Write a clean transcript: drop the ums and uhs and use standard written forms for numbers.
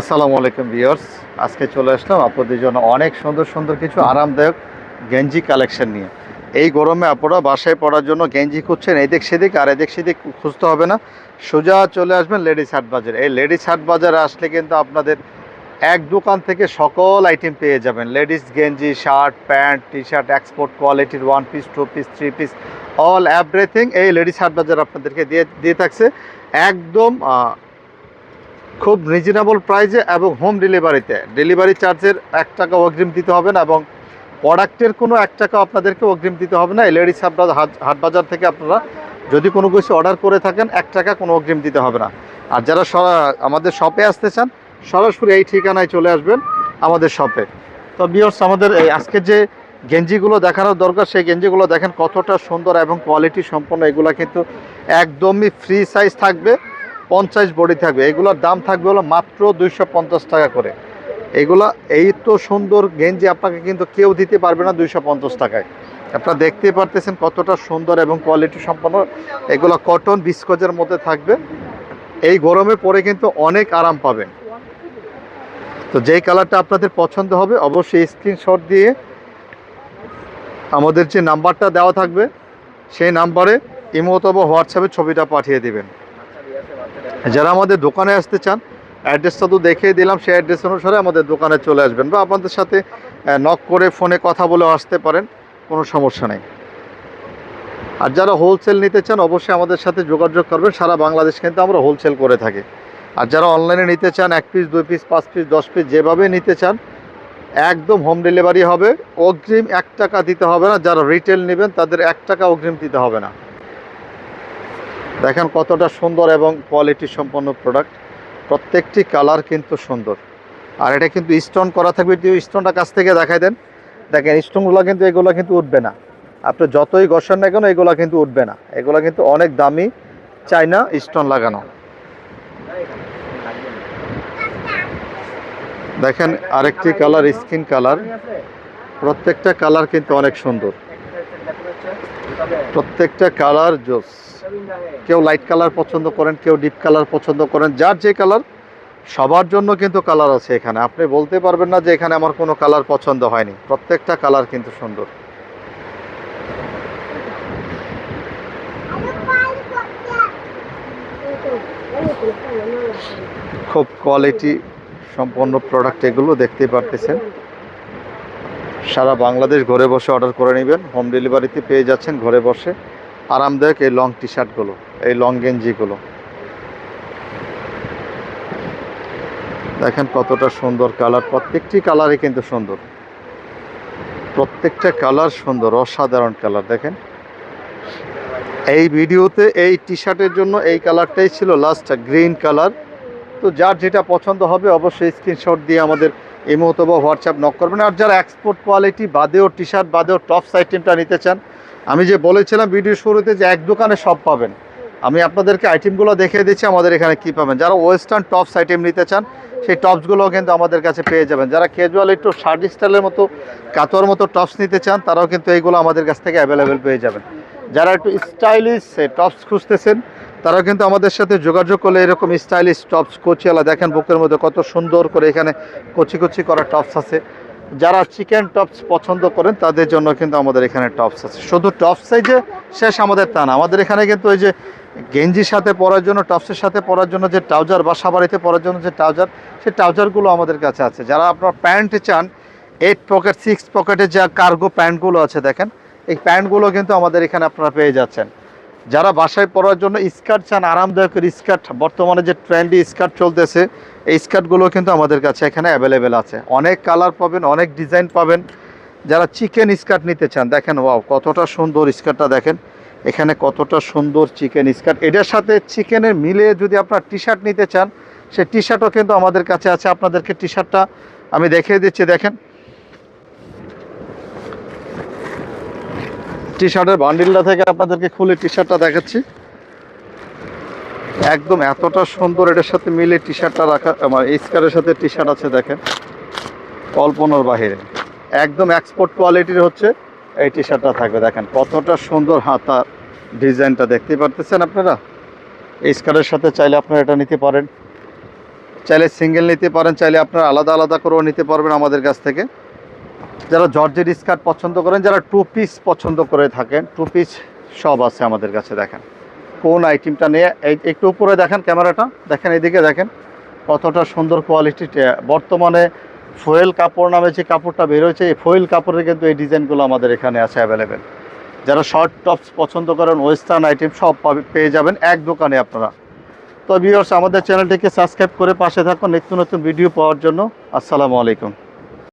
আসসালামু আলাইকুম ভিউয়ার্স, আজকে চলে আসলাম আপনাদের জন্য অনেক সুন্দর সুন্দর কিছু আরামদায়ক গেঞ্জি কালেকশন নিয়ে। এই গরমে আপনারা বাসায় পরার জন্য গেঞ্জি খুঁজছেন এদিক সেদিক, আর এদিক সেদিক খুঁজতে হবে না, সোজা চলে আসবেন লেডিস হাট বাজার। এই লেডিস হাট বাজারে আসলে কিন্তু আপনাদের এক দোকান থেকে সকল আইটেম পেয়ে যাবেন। লেডিস গেঞ্জি, shirt, pant, T shirt, export কোয়ালিটির, one piece, two piece, three piece, all everything এই লেডিস হাট বাজার আপনাদেরকে দিয়ে থাকছে একদম খুব রিজনেবল প্রাইসে এবং হোম ডেলিভারিতে। ডেলিভারি চার্জের 1 টাকা অগ্রিম দিতে হবে না এবং প্রোডাক্টের কোনো 1 টাকা আপনাদেরকে অগ্রিম দিতে হবে না। এই লেডিস হাট বাজার থেকে আপনারা যদি কোনো কিছু অর্ডার করে থাকেন 1 টাকা কোনো অগ্রিম দিতে হবে না। আর যারা আমাদের শপে আসতে চান সরাসরি এই ঠিকানায় চলে আসবেন আমাদের শপে। তো ভিউয়ার্স, আমাদের এই আজকে যে গেঞ্জিগুলো দেখানোর দরকার সেই গেঞ্জিগুলো দেখেন কতটা সুন্দর এবং কোয়ালিটি সম্পন্ন। এগুলো কিন্তু একদমই ফ্রি সাইজ থাকবে, 50 বডি থাকবে। এগুলোর দাম থাকবে হলো মাত্র 250 টাকা করে। এগুলা এই তো সুন্দর গেঞ্জি আপনাকে কিন্তু কেউ দিতে পারবে না 250 টাকায়। আপনারা দেখতে পারতেছেন কতটা সুন্দর এবং কোয়ালিটি সম্পন্ন। এগুলো কটন বিস্কজের মধ্যে থাকবে। এই গরমে পরে কিন্তু অনেক আরাম পাবেন। তো যেই কালারটা আপনাদের পছন্দ হবে অবশ্যই স্ক্রিনশট দিয়ে আমাদের যে নাম্বারটা দেওয়া থাকবে সেই নাম্বারে ইমো অথবা হোয়াটসঅ্যাপে ছবিটা পাঠিয়ে দিবেন। যারা আমাদের দোকানে আসতে চান অ্যাড্রেসটা তো দেখিয়ে দিলাম, সেই অ্যাড্রেস অনুসারে আমাদের দোকানে চলে আসবেন বা আপনাদের সাথে নক করে ফোনে কথা বলে আসতে পারেন, কোনো সমস্যা নেই। আর যারা হোলসেল নিতে চান অবশ্যই আমাদের সাথে যোগাযোগ করবেন। সারা বাংলাদেশ কিন্তু আমরা হোলসেল করে থাকি। আর যারা অনলাইনে নিতে চান 1 পিস, 2 পিস, 5 পিস, 10 পিস যেভাবে নিতে চান একদম হোম ডেলিভারি হবে। অগ্রিম 1 টাকা দিতে হবে না। যারা রিটেল নেবেন তাদের 1 টাকা অগ্রিম দিতে হবে না। দেখেন কতটা সুন্দর এবং কোয়ালিটি সম্পন্ন প্রোডাক্ট। প্রত্যেকটি কালার কিন্তু সুন্দর। আর এটা কিন্তু স্টোন করা থাকবে। স্টোনটা কাছ থেকে দেখাই দেন। দেখেন স্টোনগুলো কিন্তু এগুলো কিন্তু উঠবে না। আপনি যতই ঘষেন না কেন এগুলো কিন্তু উঠবে না। এগুলো কিন্তু অনেক দামি চায়না স্টোন লাগানো। দেখেন আরেকটি কালার স্কিন কালার। প্রত্যেকটা কালার কিন্তু অনেক সুন্দর। প্রত্যেকটা কালার জোস। কেউ লাইট কালার পছন্দ করেন, কেউ ডিপ কালার পছন্দ করেন, যার যে কালার সবার জন্য কিন্তু কালার আছে এখানে। আপনি বলতে পারবেন না যে এখানে আমার কোনো কালার পছন্দ হয়নি। প্রত্যেকটা কালার কিন্তু সুন্দর। খুব কোয়ালিটি সম্পন্ন প্রোডাক্ট এগুলো দেখতেই পারতেছেন। সারা বাংলাদেশ ঘরে বসে অর্ডার করে নেবেন, হোম ডেলিভারিতে পেয়ে যাচ্ছেন ঘরে বসে। আরামদায়ক এই লং টি শার্টগুলো, এই লং গেঞ্জিগুলো দেখেন কতটা সুন্দর কালার। প্রত্যেকটি কালারই কিন্তু সুন্দর। প্রত্যেকটা কালার সুন্দর, অসাধারণ কালার। দেখেন এই ভিডিওতে এই টি শার্টের জন্য এই কালারটাই ছিল লাস্ট, গ্রিন কালার। তো যার যেটা পছন্দ হবে অবশ্যই স্ক্রিনশট দিয়ে আমাদের ইমো অথবা হোয়াটসঅ্যাপ নক করবেন। আর যারা এক্সপোর্ট কোয়ালিটি বাদেও টি শার্ট বাদেও টপস আইটেমটা নিতে চান, আমি যে বলেছিলাম ভিডিও শুরুতে যে এক দোকানে সব পাবেন, আমি আপনাদেরকে আইটেমগুলো দেখিয়ে দিচ্ছি আমাদের এখানে কী পাবেন। যারা ওয়েস্টার্ন টপস আইটেম নিতে চান সেই টপসগুলোও কিন্তু আমাদের কাছে পেয়ে যাবেন। যারা ক্যাজুয়াল একটু শার্ট স্টাইলের মতো কাতোয়ার মতো টপস নিতে চান তারাও কিন্তু এইগুলো আমাদের কাছ থেকে অ্যাভেলেবেল পেয়ে যাবেন। যারা একটু স্টাইলিশ টপস খুঁজতেছেন তারাও কিন্তু আমাদের সাথে যোগাযোগ করলে এরকম স্টাইলিশ টপস কোচিওয়ালা দেখেন বুকের মধ্যে কত সুন্দর করে এখানে কচি কচি করা টপস আছে। যারা চিকেন টপস পছন্দ করেন তাদের জন্য কিন্তু আমাদের এখানে টপস আছে। শুধু টপসই যে শেষ আমাদের তা না, আমাদের এখানে কিন্তু ওই যে গেঞ্জির সাথে পরার জন্য, টপসের সাথে পরার জন্য যে ট্রাউজার, বাসা বাড়িতে পরার জন্য যে ট্রাউজার, সেই ট্রাউজারগুলো আমাদের কাছে আছে। যারা আপনার প্যান্ট চান 8 পকেট 6 পকেটের যে কার্গো প্যান্টগুলো আছে দেখেন, এই প্যান্টগুলো কিন্তু আমাদের এখানে আপনারা পেয়ে যাচ্ছেন। যারা বাসায় পরার জন্য স্কার্ট চান, আরামদায়কের স্কার্ট, বর্তমানে যে ট্রেন্ডি স্কার্ট চলতেছে এই স্কার্টগুলো কিন্তু আমাদের কাছে এখানে অ্যাভেলেবেল আছে। অনেক কালার পাবেন, অনেক ডিজাইন পাবেন। যারা চিকেন স্কার্ট নিতে চান দেখেন, ওয়াও কতটা সুন্দর স্কার্টটা দেখেন। এখানে কতটা সুন্দর চিকেন স্কার্ট। এটার সাথে চিকেনের মিলে যদি আপনার টি শার্ট নিতে চান সেই টি শার্টও কিন্তু আমাদের কাছে আছে। আপনাদেরকে টি শার্টটা আমি দেখিয়ে দিচ্ছি। দেখেন টি শার্টের বান্ডিলটা থেকে আপনাদেরকে খুলে টি শার্টটা দেখাচ্ছি। একদম এতটা সুন্দর, এটার সাথে মিলে টি শার্টটা রাখা, আমার এই স্কার্টের সাথে টি শার্ট আছে দেখেন, কল্পনার বাহিরে। একদম এক্সপোর্ট কোয়ালিটির হচ্ছে এই টি শার্টটা থাকবে। দেখেন কতটা সুন্দর হাতা ডিজাইনটা দেখতে পারতেছেন আপনারা। এই স্কার্টের সাথে চাইলে আপনারা এটা নিতে পারেন। চাইলে সিঙ্গেল নিতে পারেন, চাইলে আপনারা আলাদা আলাদা করেও নিতে পারবেন আমাদের কাছ থেকে। যারা জর্জেট স্কার্ট পছন্দ করেন, যারা টু পিস পছন্দ করে থাকেন, টু পিস সব আছে আমাদের কাছে। দেখেন কোন আইটেমটা নিয়ে, এই একটু উপরে দেখেন ক্যামেরাটা, দেখেন এদিকে দেখেন কতটা সুন্দর কোয়ালিটি। বর্তমানে ফয়েল কাপড় নামে যে কাপড়টা বেরোচ্ছে, এই ফয়েল কাপড়ের কিন্তু এই ডিজাইনগুলো আমাদের এখানে আছে অ্যাভেলেবেল। যারা শর্ট টপস পছন্দ করেন, ওয়েস্টার্ন আইটেম সব পেয়ে যাবেন এক দোকানে আপনারা। তো ভিউয়ার্স, আমাদের চ্যানেলটিকে সাবস্ক্রাইব করে পাশে থাকুন নিত্য নতুন ভিডিও পাওয়ার জন্য। আসসালামু আলাইকুম।